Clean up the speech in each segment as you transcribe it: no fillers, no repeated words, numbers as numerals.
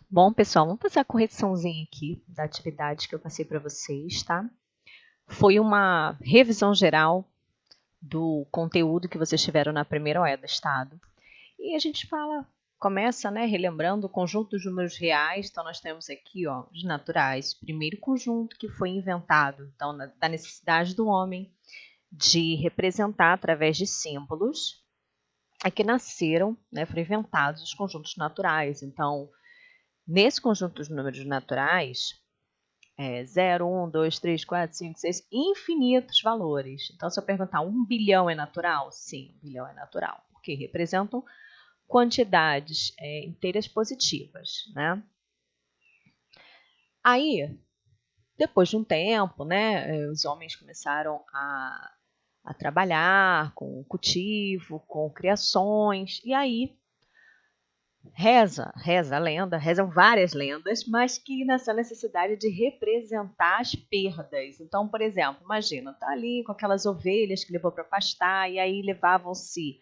Bom, pessoal, vamos fazer a correçãozinha aqui da atividade que eu passei para vocês, tá? Foi uma revisão geral do conteúdo que vocês tiveram na primeira OE do Estado. E a gente começa, né, relembrando o conjunto dos números reais. Então, nós temos aqui, ó, os naturais. Primeiro conjunto que foi inventado, então, da necessidade do homem de representar através de símbolos. Aqui nasceram, né, foram inventados os conjuntos naturais. Então, nesse conjunto dos números naturais, 0, 1, 2, 3, 4, 5, 6, infinitos valores. Então, se eu perguntar 1 bilhão é natural? Sim, 1 bilhão é natural, porque representam quantidades inteiras positivas, né? Aí, depois de um tempo, né, os homens começaram a trabalhar com cultivo, com criações, e aí reza a lenda, rezam várias lendas, mas que nessa necessidade de representar as perdas. Então, por exemplo, imagina, tá ali com aquelas ovelhas que levou para pastar, e aí levavam-se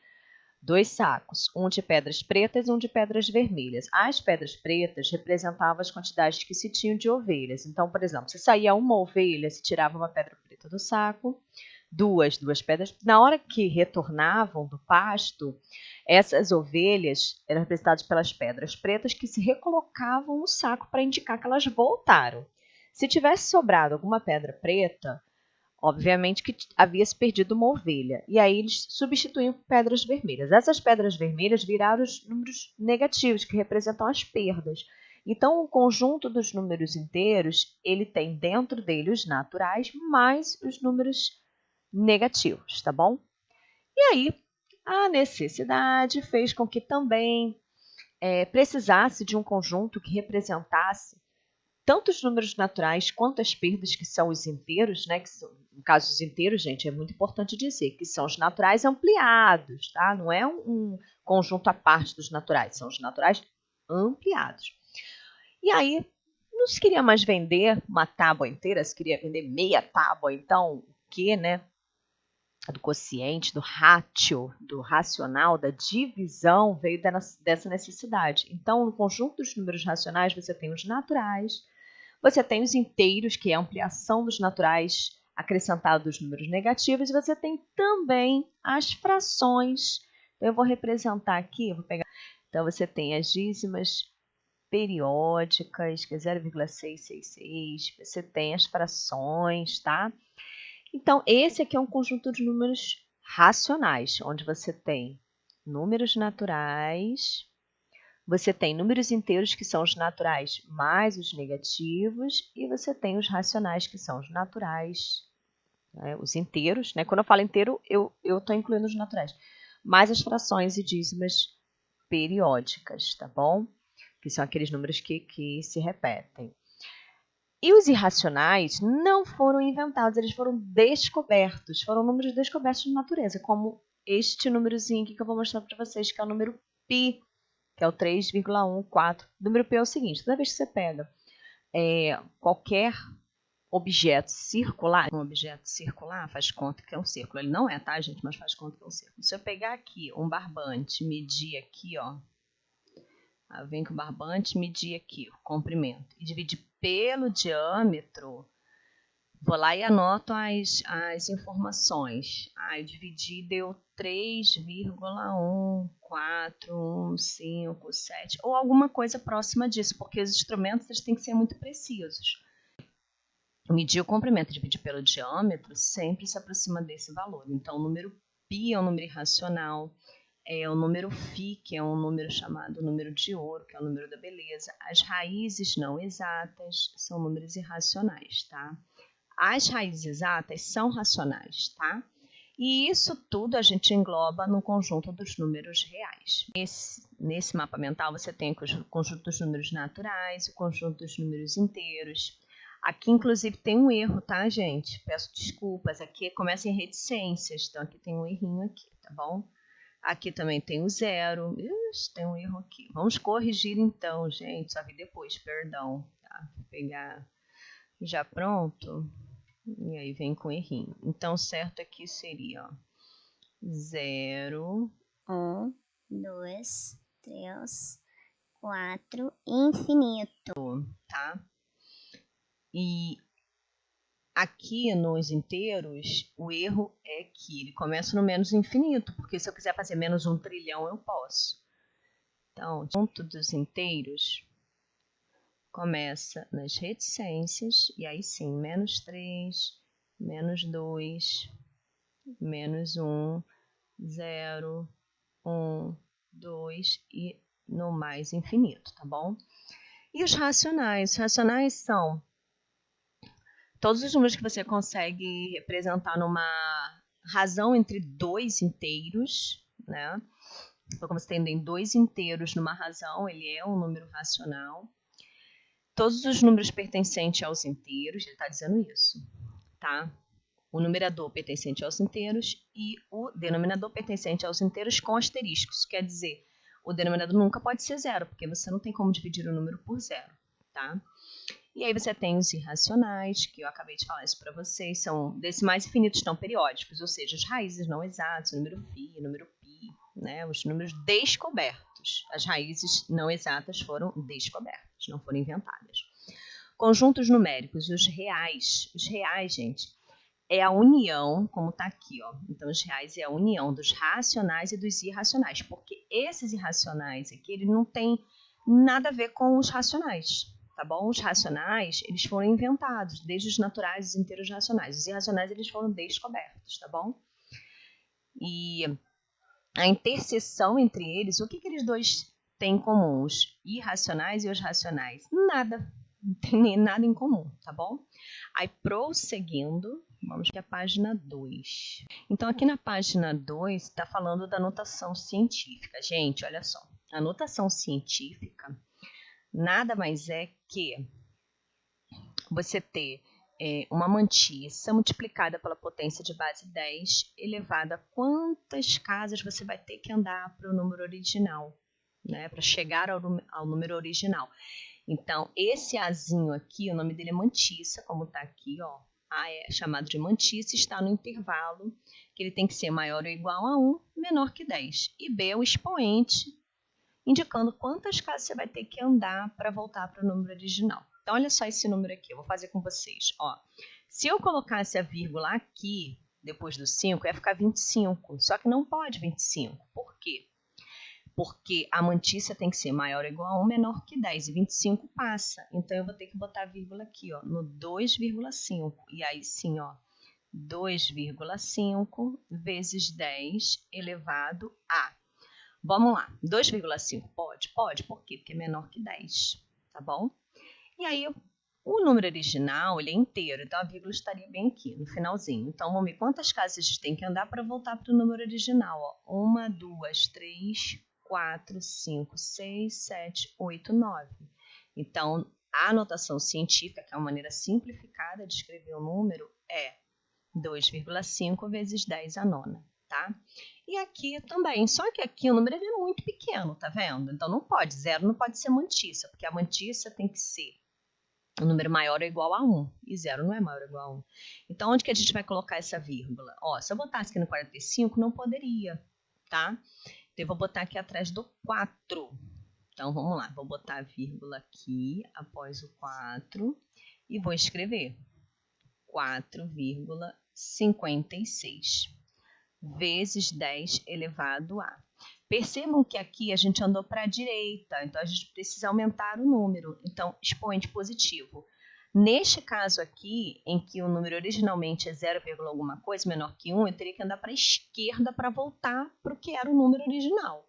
2 sacos, um de pedras pretas e um de pedras vermelhas. As pedras pretas representavam as quantidades que se tinham de ovelhas. Então, por exemplo, se saía uma ovelha, se tirava uma pedra preta do saco, duas pedras. Na hora que retornavam do pasto, essas ovelhas eram representadas pelas pedras pretas que se recolocavam no saco para indicar que elas voltaram. Se tivesse sobrado alguma pedra preta, obviamente que havia se perdido uma ovelha. E aí eles substituíam por pedras vermelhas. Essas pedras vermelhas viraram os números negativos, que representam as perdas. Então, o conjunto dos números inteiros, ele tem dentro dele os naturais mais os números negativos, tá bom? E aí, a necessidade fez com que também precisasse de um conjunto que representasse tanto os números naturais quanto as perdas, que são os inteiros, né? Que são, no caso, os inteiros, gente, é muito importante dizer que são os naturais ampliados, tá? Não é um conjunto à parte dos naturais, são os naturais ampliados. E aí, não se queria mais vender uma tábua inteira, se queria vender meia tábua, então, o que, né? Do quociente, do ratio, do racional, da divisão, veio dessa necessidade. Então, no conjunto dos números racionais, você tem os naturais, você tem os inteiros, que é a ampliação dos naturais acrescentado dos números negativos, e você tem também as frações. Então, eu vou representar aqui, eu vou pegar. Então, você tem as dízimas periódicas, que é 0,666, você tem as frações, tá? Então, esse aqui é um conjunto de números racionais, onde você tem números naturais, você tem números inteiros, que são os naturais mais os negativos, e você tem os racionais, que são os naturais, né, os inteiros. Né? Quando eu falo inteiro, eu estou incluindo os naturais, mais as frações e dízimas periódicas, tá bom? Que são aqueles números que se repetem. E os irracionais não foram inventados, eles foram descobertos, foram números descobertos na natureza, como este númerozinho aqui que eu vou mostrar para vocês, que é o número π, que é o 3,14. O número π é o seguinte, toda vez que você pega qualquer objeto circular, um objeto circular faz conta que é um círculo, ele não é, tá, gente, mas faz conta que é um círculo. Se eu pegar aqui um barbante, medir aqui, ó, vem com o barbante, medir aqui o comprimento e dividir pelo diâmetro, vou lá e anoto as informações. Eu dividi, deu 3,14157 ou alguma coisa próxima disso, porque os instrumentos eles têm que ser muito precisos. Medir o comprimento e dividir pelo diâmetro sempre se aproxima desse valor. Então, o número π é um número irracional, o número φ, que é um número chamado número de ouro, que é o número da beleza. As raízes não exatas são números irracionais, tá? As raízes exatas são racionais, tá? E isso tudo a gente engloba no conjunto dos números reais. Nesse mapa mental você tem o conjunto dos números naturais, o conjunto dos números inteiros. Aqui, inclusive, tem um erro, tá, gente? Peço desculpas. Aqui começa em reticências, então aqui tem um errinho aqui, tá bom? Aqui também tem o zero. Ixi, tem um erro aqui. Vamos corrigir então, gente. Só que depois, perdão. Tá? Vou pegar já pronto. E aí vem com errinho. Então, certo aqui seria 0, 1, 2, 3, 4 infinito. Tá? E aqui nos inteiros, o erro é que ele começa no menos infinito, porque se eu quiser fazer menos 1 trilhão, eu posso. Então, junto dos inteiros, começa nas reticências, e aí sim, menos 3, menos 2, menos 1, 0, 1, 2 e no mais infinito, tá bom? E os racionais? Os racionais são todos os números que você consegue representar numa razão entre dois inteiros, né? Então, como você tem dois inteiros numa razão, ele é um número racional. Todos os números pertencentes aos inteiros, ele está dizendo isso, tá? O numerador pertencente aos inteiros e o denominador pertencente aos inteiros com asteriscos. Quer dizer, o denominador nunca pode ser zero, porque você não tem como dividir o número por zero, tá? E aí você tem os irracionais, que eu acabei de falar isso para vocês, são decimais infinitos não periódicos, ou seja, as raízes não exatas, o número φ, o número π, né? Os números descobertos. As raízes não exatas foram descobertas, não foram inventadas. Conjuntos numéricos, os reais, gente, é a união, como está aqui, ó. Então, os reais é a união dos racionais e dos irracionais, porque esses irracionais aqui, ele não tem nada a ver com os racionais, tá bom? Os racionais, eles foram inventados, desde os naturais e os inteiros racionais. Os irracionais, eles foram descobertos, tá bom? E a interseção entre eles, o que eles dois têm em comum? Os irracionais e os racionais? Nada, não tem nem nada em comum, tá bom? Aí, prosseguindo, vamos para a página 2. Então, aqui na página 2, está falando da notação científica. Gente, olha só. A notação científica nada mais é que você ter uma mantissa multiplicada pela potência de base 10 elevada a quantas casas você vai ter que andar para o número original, né? Para chegar ao número original. Então, esse Azinho aqui, o nome dele é mantissa, como está aqui, ó. A é chamado de mantissa, está no intervalo, que ele tem que ser maior ou igual a 1, menor que 10. E B é o expoente, indicando quantas casas você vai ter que andar para voltar para o número original. Então, olha só esse número aqui, eu vou fazer com vocês. Ó, se eu colocasse a vírgula aqui, depois do 5, ia ficar 25. Só que não pode 25. Por quê? Porque a mantissa tem que ser maior ou igual a 1, menor que 10. E 25 passa. Então, eu vou ter que botar a vírgula aqui, ó, no 2,5. E aí sim, ó, 2,5 vezes 10 elevado a. Vamos lá, 2,5 pode? Pode, por quê? Porque é menor que 10, tá bom? E aí, o número original, ele é inteiro, então a vírgula estaria bem aqui, no finalzinho. Então, vamos ver quantas casas a gente tem que andar para voltar para o número original. Ó. 1, 2, 3, 4, 5, 6, 7, 8, 9. Então, a notação científica, que é uma maneira simplificada de escrever o número, é 2,5 vezes 10 a nona. Tá? E aqui também, só que aqui o número é muito pequeno, tá vendo? Então não pode, 0 não pode ser mantissa, porque a mantissa tem que ser um número maior ou igual a 1, e 0 não é maior ou igual a 1. Então onde que a gente vai colocar essa vírgula? Ó, se eu botasse aqui no 45, não poderia, tá? Então eu vou botar aqui atrás do 4. Então vamos lá, vou botar a vírgula aqui após o 4 e vou escrever 4,56. vezes 10 elevado a. Percebam que aqui a gente andou para a direita, então a gente precisa aumentar o número. Então, expoente positivo. Neste caso aqui, em que o número originalmente é 0, alguma coisa, menor que 1, eu teria que andar para a esquerda para voltar para o que era o número original.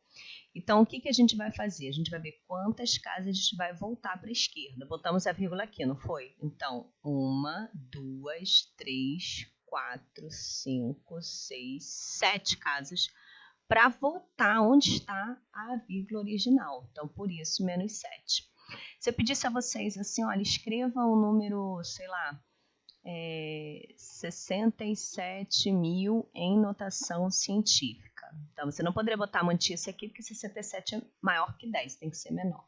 Então, o que a gente vai fazer? A gente vai ver quantas casas a gente vai voltar para a esquerda. Botamos a vírgula aqui, não foi? Então, 1, 2, 3, 4, 5, 6, 7 casas para voltar onde está a vírgula original. Então, por isso, menos 7. Se eu pedisse a vocês assim, olha, escrevam o número, sei lá, 67.000 em notação científica. Então, você não poderia botar a mantissa aqui, porque 67 é maior que 10, tem que ser menor.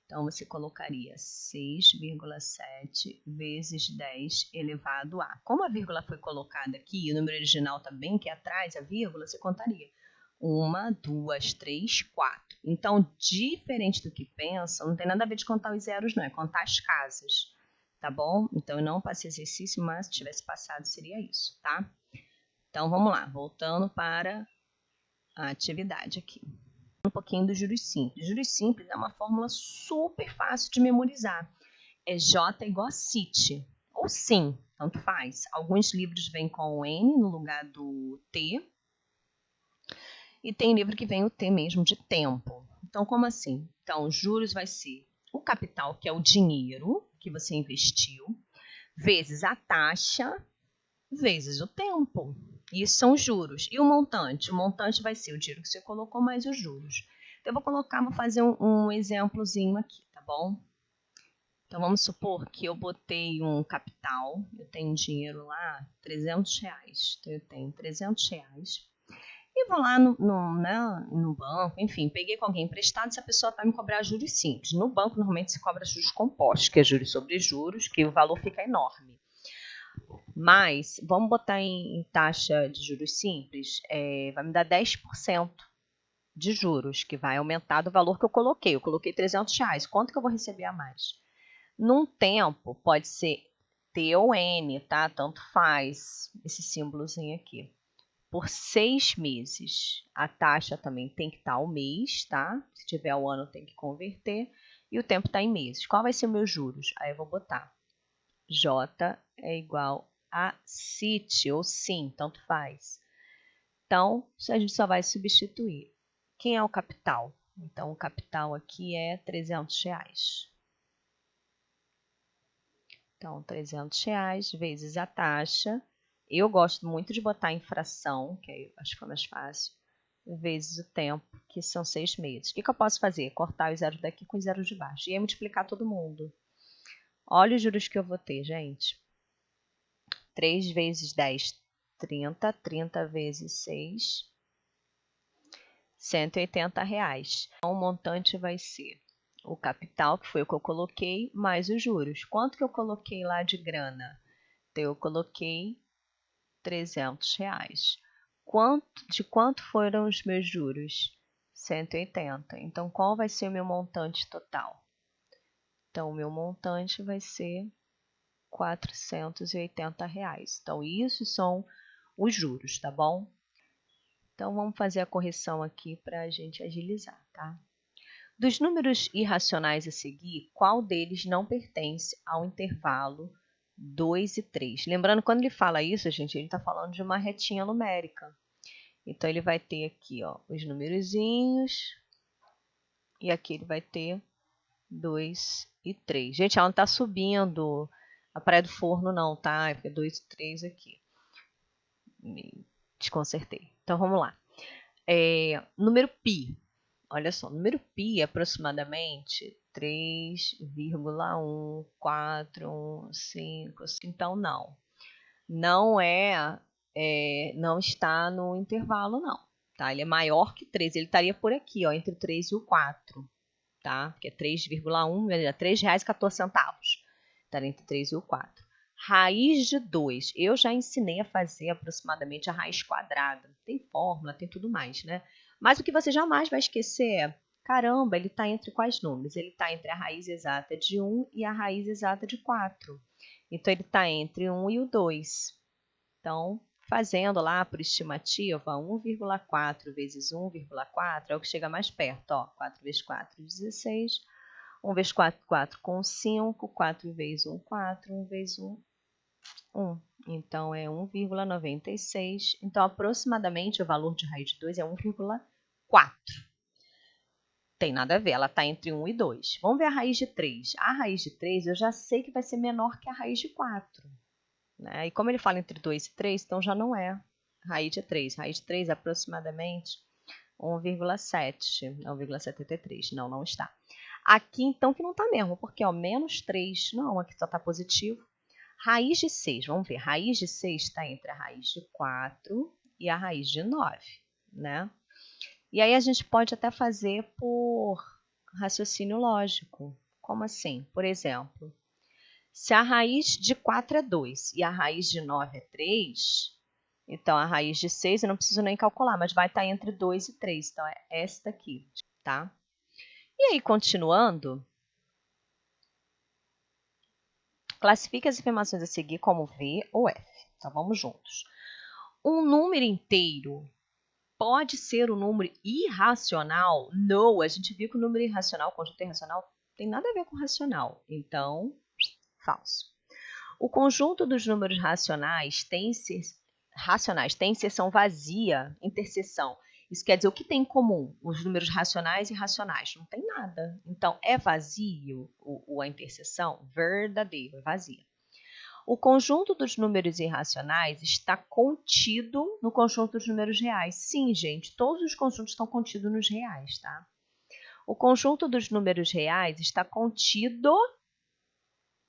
Então, você colocaria 6,7 vezes 10 elevado a. Como a vírgula foi colocada aqui e o número original está bem aqui atrás, a vírgula, você contaria 1, 2, 3, 4. Então, diferente do que pensa, não tem nada a ver de contar os zeros, não. É contar as casas, tá bom? Então, eu não passei exercício, mas se tivesse passado, seria isso, tá? Então, vamos lá. Voltando para a atividade aqui. Um pouquinho dos juros simples. Juros simples é uma fórmula super fácil de memorizar. É J igual a CIT, ou SIM, tanto faz. Alguns livros vêm com o N no lugar do T, e tem livro que vem o T mesmo de tempo. Então, como assim? Então, juros vai ser o capital, que é o dinheiro que você investiu, vezes a taxa, vezes o tempo. Isso são os juros. E o montante? O montante vai ser o dinheiro que você colocou mais os juros. Então, eu vou fazer um exemplozinho aqui, tá bom? Então, vamos supor que eu botei um capital, eu tenho dinheiro lá, R$300. Então, eu tenho R$300 e vou lá no banco, enfim, peguei com alguém emprestado, se a pessoa vai me cobrar juros simples. No banco, normalmente, se cobra juros compostos, que é juros sobre juros, que o valor fica enorme. Mas, vamos botar em taxa de juros simples, vai me dar 10% de juros, que vai aumentar do valor que eu coloquei. Eu coloquei R$300, quanto que eu vou receber a mais? Num tempo, pode ser T ou N, tá? Tanto faz esse símbolozinho aqui. Por 6 meses. A taxa também tem que estar ao mês, tá? Se tiver ao ano, tem que converter. E o tempo está em meses. Qual vai ser os meus juros? Aí eu vou botar J é igual a CIT ou SIM, tanto faz. Então, a gente só vai substituir. Quem é o capital? Então, o capital aqui é R$300. Então, R$300 vezes a taxa. Eu gosto muito de botar em fração, que aí acho que foi mais fácil, vezes o tempo, que são 6 meses. O que eu posso fazer? Cortar os zeros daqui com os zeros de baixo. E aí multiplicar todo mundo. Olha os juros que eu vou ter, gente. 3 vezes 10, 30. 30 vezes 6, R$180. Então, o montante vai ser o capital, que foi o que eu coloquei, mais os juros. Quanto que eu coloquei lá de grana? Então, eu coloquei R$300. De quanto foram os meus juros? 180. Então, qual vai ser o meu montante total? Então, o meu montante vai ser R$480. Então, isso são os juros, tá bom? Então, vamos fazer a correção aqui para a gente agilizar, tá? Dos números irracionais a seguir, qual deles não pertence ao intervalo 2 e 3? Lembrando, quando ele fala isso, gente, ele está falando de uma retinha numérica. Então, ele vai ter aqui, ó, os numerozinhos, e aqui ele vai ter 2 e 3. Gente, ela não está subindo a Praia do Forno, não, tá? É porque 2 e 3 aqui. Me desconcertei. Então, vamos lá. Número π. Olha só, número π é aproximadamente 3,1415. Então, não. Não não está no intervalo, não. Tá? Ele é maior que 3. Ele estaria por aqui, ó, entre o 3 e o 4. Tá? Que é 3,1, é R$3,14. Estaria entre 3 e o 4. Raiz de 2. Eu já ensinei a fazer aproximadamente a raiz quadrada. Tem fórmula, tem tudo mais, né? Mas o que você jamais vai esquecer é, caramba, ele está entre quais números? Ele está entre a raiz exata de 1 e a raiz exata de 4. Então, ele está entre 1 e o 2. Então, fazendo lá por estimativa, 1,4 vezes 1,4 é o que chega mais perto. Ó, 4 vezes 4, 16. 1 vezes 4, 4 com 5. 4 vezes 1, 4. 1 vezes 1, 1. Então, é 1,96. Então, aproximadamente, o valor de raiz de 2 é 1,4. Tem nada a ver, ela está entre 1 e 2. Vamos ver a raiz de 3. A raiz de 3 eu já sei que vai ser menor que a raiz de 4. Né? E como ele fala entre 2 e 3, então já não é raiz de 3. Raiz de 3 é aproximadamente 1,7, 1,73. Não, não está. Aqui, então, que não está mesmo, porque ó, menos 3, não, aqui só está positivo. Raiz de 6, vamos ver. Raiz de 6 está entre a raiz de 4 e a raiz de 9, né? E aí a gente pode até fazer por raciocínio lógico. Como assim? Por exemplo, se a raiz de 4 é 2 e a raiz de 9 é 3, Então, a raiz de 6 eu não preciso nem calcular, mas vai estar entre 2 e 3. Então, é esta aqui, tá? E aí, continuando, classifique as informações a seguir como V ou F. Então, vamos juntos. Um número inteiro pode ser um número irracional? Não, a gente viu que o número irracional, o conjunto irracional, tem nada a ver com racional. Então, falso. O conjunto dos números racionais tem inserção vazia, interseção. Isso quer dizer o que tem em comum os números racionais e irracionais? Não tem nada. Então, é vazio a interseção? Verdadeiro, é vazia. O conjunto dos números irracionais está contido no conjunto dos números reais. Sim, gente, todos os conjuntos estão contidos nos reais, tá? O conjunto dos números reais está contido...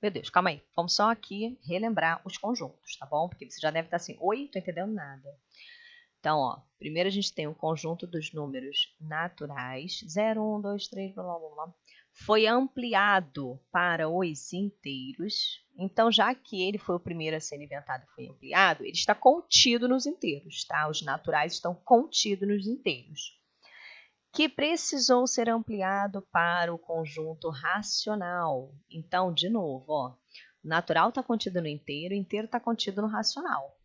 Meu Deus, calma aí. Vamos só aqui relembrar os conjuntos, tá bom? Porque você já deve estar assim, oi, não tô entendendo nada. Então, ó, primeiro a gente tem o conjunto dos números naturais, 0, 1, 2, 3, blá, blá, blá. Foi ampliado para os inteiros. Então, já que ele foi o primeiro a ser inventado e foi ampliado, ele está contido nos inteiros, tá? Os naturais estão contidos nos inteiros. Que precisou ser ampliado para o conjunto racional. Então, de novo, ó, o natural está contido no inteiro, o inteiro está contido no racional.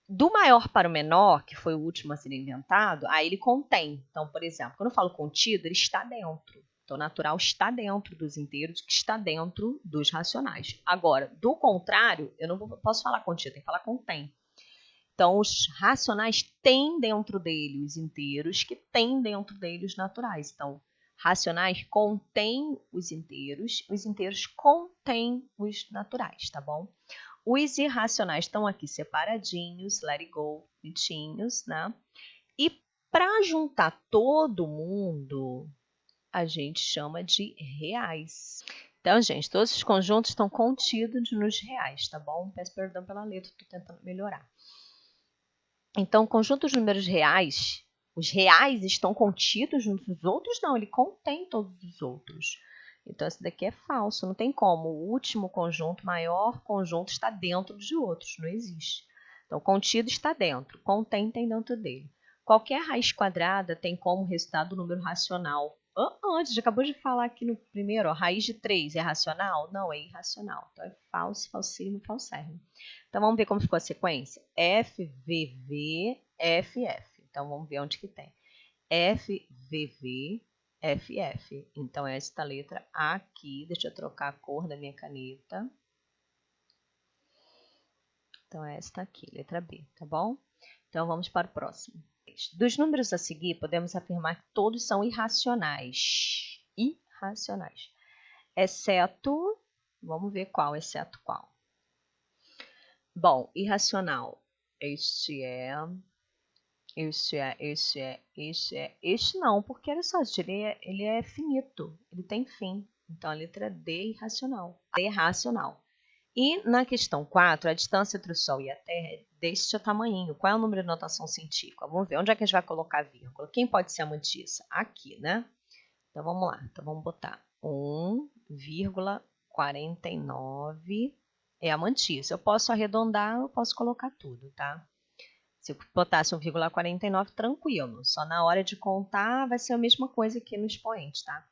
Do maior para o menor, que foi o último a ser inventado, aí ele contém. Então, por exemplo, quando eu falo contido, ele está dentro. Então, o natural está dentro dos inteiros, que está dentro dos racionais. Agora, do contrário, eu não posso falar contido, tem que falar contém. Então, os racionais têm dentro dele os inteiros, que têm dentro dele os naturais. Então, racionais contêm os inteiros contêm os naturais, tá bom? Os irracionais estão aqui separadinhos, let it go, bonitinhos, né? E para juntar todo mundo, a gente chama de reais. Então, gente, todos os conjuntos estão contidos nos reais, tá bom? Peço perdão pela letra, estou tentando melhorar. Então, o conjunto de números reais, os reais estão contidos junto dos outros? Não, ele contém todos os outros. Então, esse daqui é falso, não tem como. O último conjunto, maior conjunto, está dentro de outros, não existe. Então, contido está dentro, contém tem dentro dele. Qualquer raiz quadrada tem como resultado o número racional. Antes, acabou de falar aqui no primeiro, ó, raiz de 3 é racional? Não, é irracional. Então, é falso, falsíssimo, falsérrimo. Então, vamos ver como ficou a sequência? F, V, V, F, F. Então, vamos ver onde que tem. F, V, V, F, F. Então, esta letra aqui, deixa eu trocar a cor da minha caneta. Então, esta aqui, letra B, tá bom? Então, vamos para o próximo. Dos números a seguir, podemos afirmar que todos são irracionais. Irracionais. Exceto, vamos ver qual, exceto qual. Bom, irracional. Este não, porque olha só, ele é finito, ele tem fim. Então, a letra D é irracional. É irracional. E na questão 4, a distância entre o Sol e a Terra é deste tamanho. Qual é o número de notação científica? Vamos ver, onde é que a gente vai colocar a vírgula? Quem pode ser a mantissa? Aqui, né? Então, vamos lá. Então, vamos botar 1,49 é a mantissa. Eu posso arredondar, eu posso colocar tudo, tá? Se eu botasse 1,49, tranquilo. Só na hora de contar vai ser a mesma coisa aqui no expoente, tá?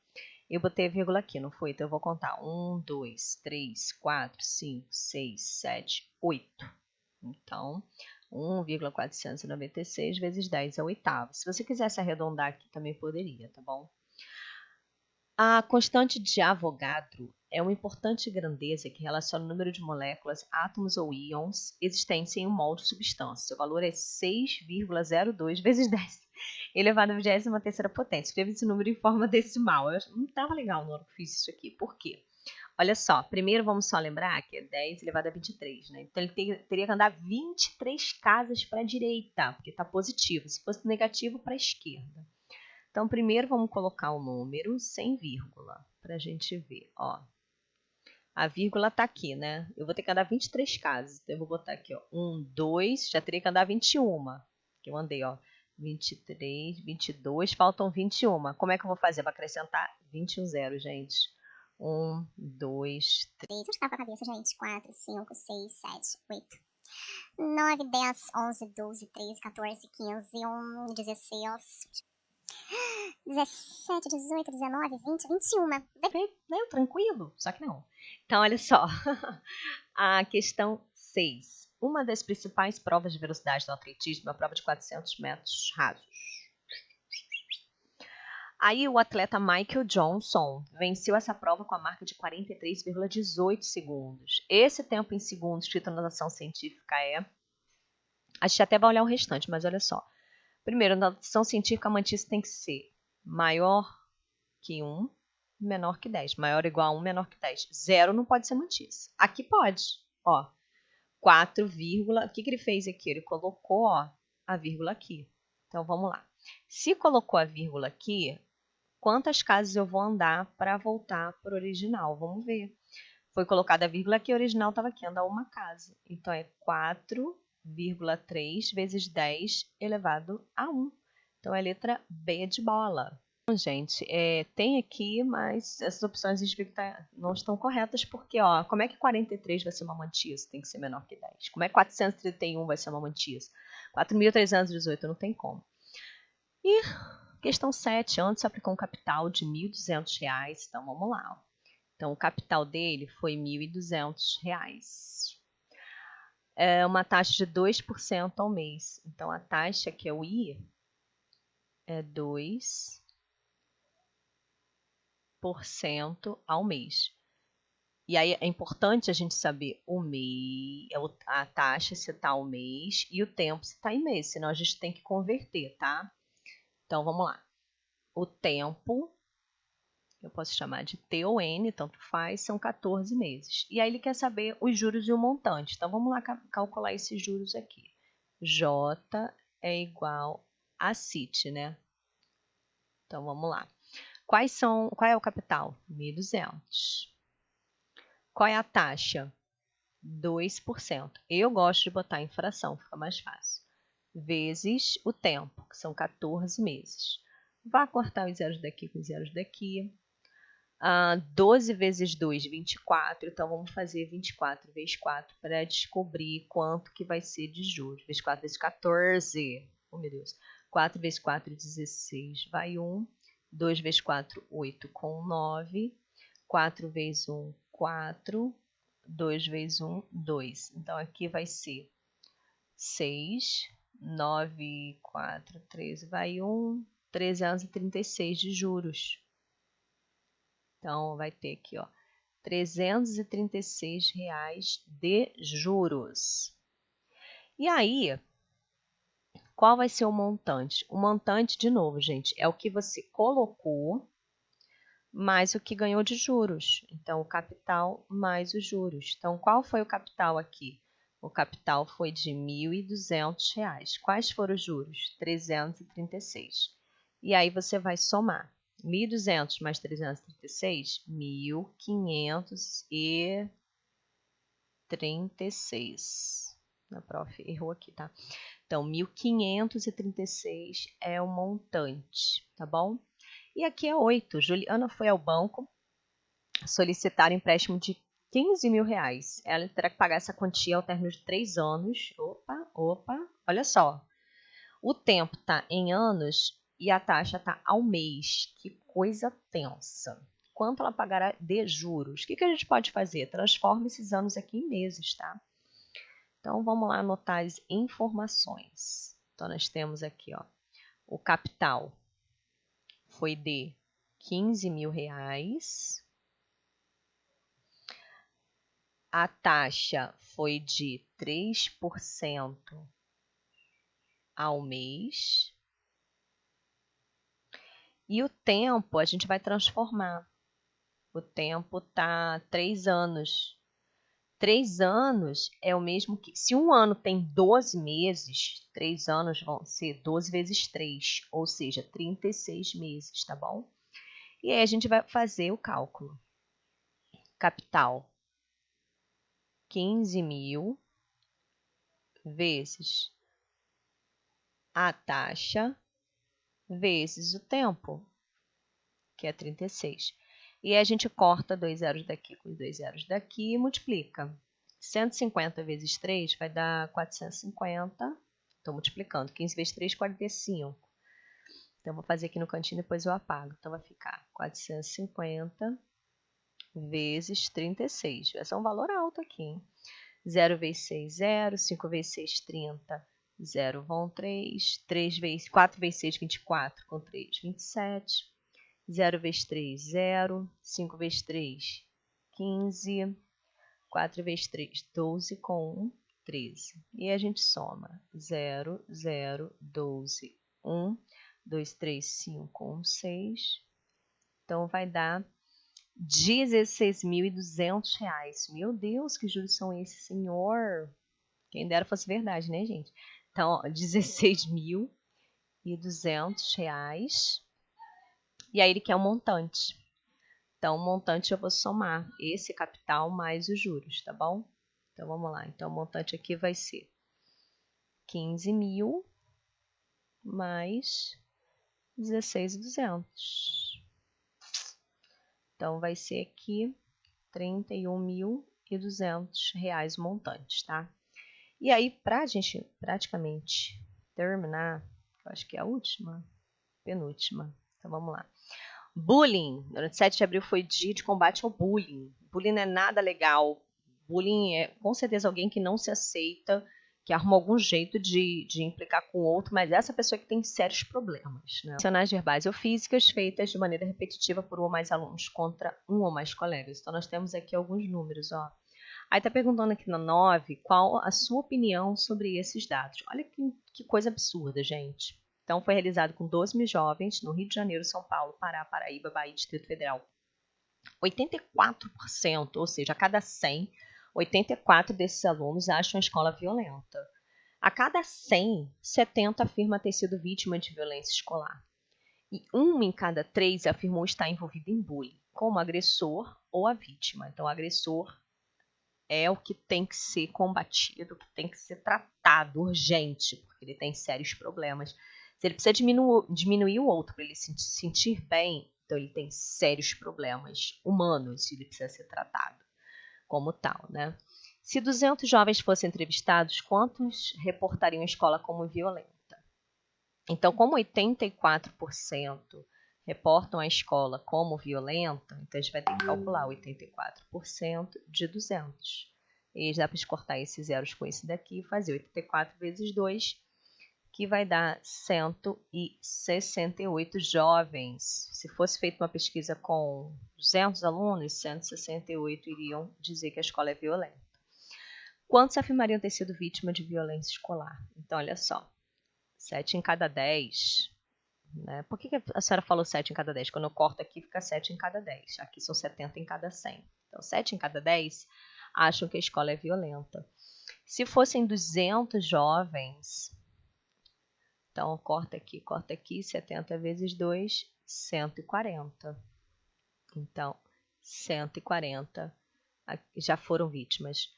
Eu botei vírgula aqui, não foi? Então, eu vou contar 1, 2, 3, 4, 5, 6, 7, 8. Então, 1,496 vezes 10 é o oitavo. Se você quisesse arredondar aqui, também poderia, tá bom? A constante de Avogadro é uma importante grandeza que relaciona o número de moléculas, átomos ou íons existentes em um molde de substância. Seu valor é 6,02 vezes 10 elevado à 23ª potência. Escreva esse número em forma decimal. Eu não estava legal na hora que eu fiz isso aqui. Por quê? Olha só, primeiro vamos só lembrar que é 10 elevado a 23, né? Então, ele teria que andar 23 casas para a direita, porque está positivo. Se fosse negativo, para a esquerda. Então, primeiro vamos colocar o número sem vírgula, para a gente ver, ó. A vírgula está aqui, né? Eu vou ter que andar 23 casas. Então, eu vou botar aqui, ó, 1, 2, já teria que andar 21. Que eu andei, ó, 23, 22, faltam 21. Como é que eu vou fazer? Vou acrescentar 21 zeros, gente. 1, 2, 3. Onde estava a cabeça, gente? 4, 5, 6, 7, 8. 9, 10, 11, 12, 13, 14, 15, 1, 16, 17, 18, 19, 20, 21. Perfeito, né? Tranquilo, só que não. Então, olha só. A questão 6. Uma das principais provas de velocidade do atletismo é a prova de 400 metros rasos. Aí o atleta Michael Johnson venceu essa prova com a marca de 43,18 segundos. Esse tempo em segundos escrito na notação científica é... A gente até vai olhar o restante, mas olha só. Primeiro, na notação científica, a mantice tem que ser maior que 1, menor que 10. Maior ou igual a 1, menor que 10. 0 não pode ser mantice. Aqui pode. Ó, 4, o que ele fez aqui? Ele colocou a vírgula aqui. Então, vamos lá. Se colocou a vírgula aqui, quantas casas eu vou andar para voltar para o original? Vamos ver. Foi colocada a vírgula aqui, o original estava aqui, andar uma casa. Então, é 4,3 vezes 10 elevado a 1. Então, é a letra B de bola. Então, gente, tem aqui, mas essas opções a gente vê que não estão corretas, porque, como é que 43 vai ser uma mantice? Tem que ser menor que 10. Como é que 431 vai ser uma mantice? 4.318 não tem como. E questão 7, onde se aplicou um capital de R$ 1.200? Então, vamos lá. Então, o capital dele foi R$ 1.200. É uma taxa de 2% ao mês. Então, a taxa, que é o I, é 2% ao mês. E aí é importante a gente saber o mês, a taxa se está ao mês e o tempo se está em mês, senão a gente tem que converter, tá? Então, vamos lá. O tempo, eu posso chamar de T ou N, tanto faz, são 14 meses. E aí ele quer saber os juros e o montante. Então, vamos lá calcular esses juros aqui. J é igual a CIT, né? Então, vamos lá. Qual é o capital? 1.200. Qual é a taxa? 2%. Eu gosto de botar em fração, fica mais fácil. Vezes o tempo, que são 14 meses. Vá cortar os zeros daqui com os zeros daqui. 12 vezes 2, 24. Então, vamos fazer 24 vezes 4 para descobrir quanto que vai ser de juros. 24 vezes 14. Oh, meu Deus. 4 vezes 4, 16. Vai 1. 2 vezes 4, 8 com 9. 4 vezes 1, 4. 2 vezes 1, 2. Então, aqui vai ser 6. 9, 4, 13. Vai 1. 336 de juros. Então, vai ter aqui, R$ 336 de juros. E aí, qual vai ser o montante? O montante, de novo, gente, é o que você colocou mais o que ganhou de juros. Então, o capital mais os juros. Então, qual foi o capital aqui? O capital foi de R$ 1.200. Quais foram os juros? 336. E aí, você vai somar. 1.200 mais 336, 1.536. A prof errou aqui, tá? Então, 1.536 é o montante, tá bom? E aqui é 8. Juliana foi ao banco solicitar empréstimo de R$ 15.000. Ela terá que pagar essa quantia ao término de 3 anos. Opa, olha só. O tempo está em anos e a taxa está ao mês. Que coisa tensa. Quanto ela pagará de juros? O que a gente pode fazer? Transforma esses anos aqui em meses, tá? Então, vamos lá anotar as informações. Então, nós temos aqui, o capital foi de R$ 15.000. A taxa foi de 3% ao mês. E o tempo a gente vai transformar. O tempo está 3 anos. 3 anos é o mesmo que... Se um ano tem 12 meses, 3 anos vão ser 12 vezes 3, ou seja, 36 meses, tá bom? E aí a gente vai fazer o cálculo. Capital, 15.000 vezes a taxa vezes o tempo, que é 36. E a gente corta 2 zeros daqui com 2 zeros daqui e multiplica. 150 vezes 3 vai dar 450. Estou multiplicando. 15 vezes 3, 45. Então, vou fazer aqui no cantinho, depois eu apago. Então, vai ficar 450 vezes 36. Vai ser um valor alto aqui, hein? 0 vezes 6, 0. 5 vezes 6, 30. 0 vão 3. 4 vezes 6, 24. Com 3, 27. 0 vezes 3, 0. 5 vezes 3, 15. 4 vezes 3, 12. Com 1, 13. E a gente soma. 0, 0, 12, 1. 2, 3, 5, 1, 6. Então, vai dar R$16.200. Meu Deus, que juros são esses, senhor? Quem dera fosse verdade, né, gente? Então, R$16.200. E aí ele quer um montante. Então, o montante eu vou somar esse capital mais os juros, tá bom? Então, vamos lá. Então, o montante aqui vai ser 15.000 mais 16.200. Então, vai ser aqui R$31.200 montantes, tá? E aí, pra gente praticamente terminar, eu acho que é a última, penúltima. Então, vamos lá. Bullying. No 7 de abril foi dia de combate ao bullying. Bullying não é nada legal. Bullying é, com certeza, alguém que não se aceita, que arruma algum jeito de implicar com o outro, mas essa pessoa que tem sérios problemas, né? Ações verbais ou físicas feitas de maneira repetitiva por um ou mais alunos contra um ou mais colegas. Então, nós temos aqui alguns números, ó. Aí tá perguntando aqui na 9, qual a sua opinião sobre esses dados. Olha que coisa absurda, gente. Então, foi realizado com 12.000 jovens no Rio de Janeiro, São Paulo, Pará, Paraíba, Bahia e Distrito Federal. 84%, ou seja, a cada 100, 84 desses alunos acham a escola violenta. A cada 100, 70 afirma ter sido vítima de violência escolar. E 1 em cada 3 afirmou estar envolvido em bullying, como agressor ou a vítima. Então, o agressor é o que tem que ser combatido, que tem que ser tratado urgente, porque ele tem sérios problemas. Se ele precisa diminuir o outro para ele se sentir bem, então ele tem sérios problemas humanos e ele precisa ser tratado como tal, né? Se 200 jovens fossem entrevistados, quantos reportariam a escola como violenta? Então, como 84% reportam a escola como violenta, então a gente vai ter que calcular 84% de 200. E dá para cortar esses zeros com esse daqui e fazer 84 vezes 2, que vai dar 168 jovens. Se fosse feita uma pesquisa com 200 alunos, 168 iriam dizer que a escola é violenta. Quantos afirmariam ter sido vítima de violência escolar? Então, olha só, 7 em cada 10... Né? Por que a senhora falou 7 em cada 10? Quando eu corto aqui, fica 7 em cada 10. Aqui são 70 em cada 100. Então, 7 em cada 10 acham que a escola é violenta. Se fossem 200 jovens, então corta aqui, 70 vezes 2, 140. Então, 140 já foram vítimas.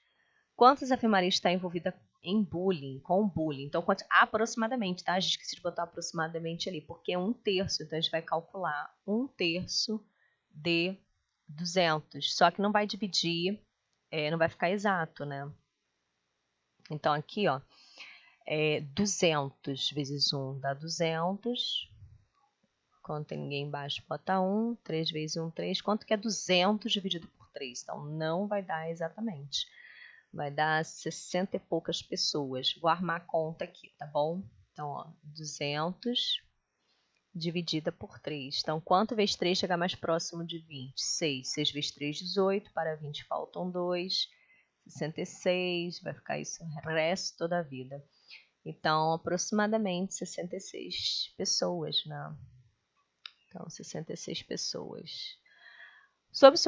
Quantas afirmariam estar envolvida em bullying, com bullying? Então, aproximadamente, tá? A gente esqueci de botar aproximadamente ali, porque é 1/3. Então, a gente vai calcular 1/3 de 200. Só que não vai dividir, não vai ficar exato, né? Então, aqui, ó, 200 vezes 1 dá 200. Quando tem ninguém embaixo, bota 1. 3 vezes 1, 3. Quanto que é 200 dividido por 3? Então, não vai dar exatamente. Vai dar 60 e poucas pessoas. Vou armar a conta aqui, tá bom? Então, ó, 200 dividida por 3. Então, quanto vezes 3 chega mais próximo de 20? 6. 6 vezes 3, 18. Para 20 faltam 2. 66. Vai ficar isso o resto da vida. Então, aproximadamente 66 pessoas, né? Então, 66 pessoas. Sobre a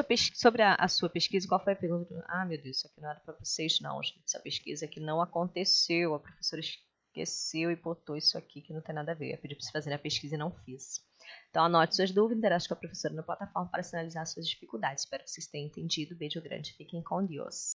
sua pesquisa, qual foi a pergunta? Ah, meu Deus, isso aqui não era para vocês, não, gente. Essa pesquisa aqui não aconteceu. A professora esqueceu e botou isso aqui que não tem nada a ver. Eu pedi para vocês fazerem a pesquisa e não fiz. Então, anote suas dúvidas, interaja com a professora na plataforma para sinalizar suas dificuldades. Espero que vocês tenham entendido. Beijo grande. Fiquem com Deus.